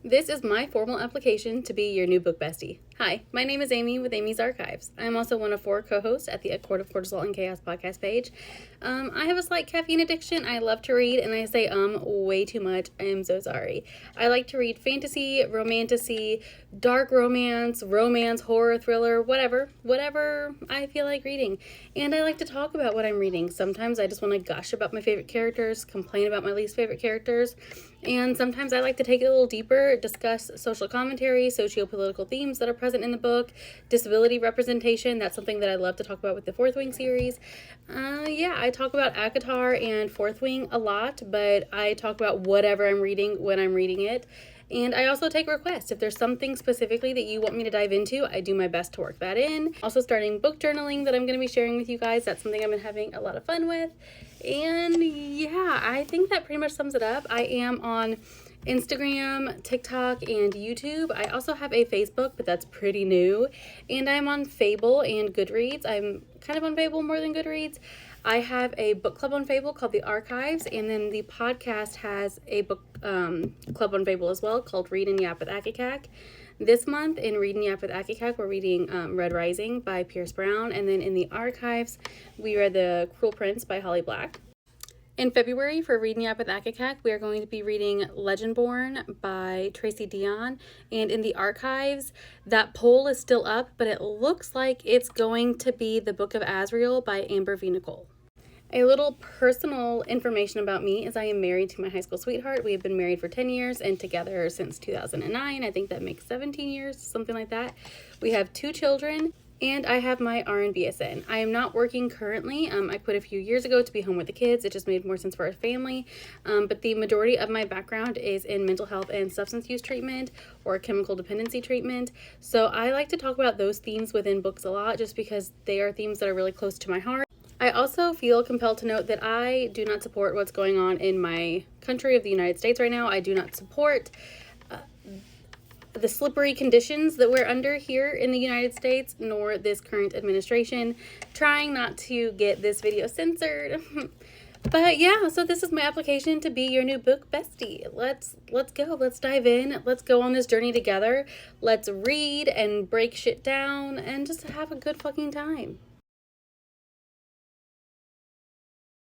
This is my formal application to be your new book bestie. Hi, my name is Amy with Amy's Archives. I'm also one of 4 co-hosts at the A Court of Cortisol and Chaos podcast page. I have a slight caffeine addiction. I love to read, and I say way too much. I am so sorry. I like to read fantasy, romantasy, dark romance, horror, thriller, whatever I feel like reading. And I like to talk about what I'm reading. Sometimes I just want to gush about my favorite characters, complain about my least favorite characters, and sometimes I like to take it a little deeper, discuss social commentary, socio-political themes that are present in the book, disability representation. That's something that I love to talk about with the Fourth Wing series. I talk about ACOTAR and Fourth Wing a lot, but I talk about whatever I'm reading when I'm reading it. And I also take requests. If there's something specifically that you want me to dive into, I do my best to work that in. Also starting book journaling that I'm going to be sharing with you guys. That's something I've been having a lot of fun with. And yeah, I think that pretty much sums it up. I am on Instagram, TikTok, and YouTube. I also have a Facebook, but that's pretty new. And I'm on Fable and Goodreads. I'm kind of on Fable more than Goodreads. I have a book club on Fable called The Archives, and then the podcast has a book club on Fable as well called Read and Yap with Akikak. This month in Read and Yap with Akikak, we're reading Red Rising by Pierce Brown, and then in The Archives, we read The Cruel Prince by Holly Black. In February, for Read and Yap with Akikak, we are going to be reading Legendborn by Tracy Dion. And in the archives, that poll is still up, but it looks like it's going to be The Book of Azrael by Amber V. Nicole. A little personal information about me is I am married to my high school sweetheart. We have been married for 10 years and together since 2009. I think that makes 17 years, something like that. We have 2 children. And I have my RN BSN. I am not working currently. I quit a few years ago to be home with the kids. It just made more sense for our family. But the majority of my background is in mental health and substance use treatment or chemical dependency treatment. So I like to talk about those themes within books a lot just because they are themes that are really close to my heart. I also feel compelled to note that I do not support what's going on in my country of the United States right now. I do not support the slippery conditions that we're under here in the United States, nor this current administration. Trying not to get this video censored. But yeah, so this is my application to be your new book bestie. Let's go. Let's dive in. Let's go on this journey together. Let's read and break shit down and just have a good fucking time.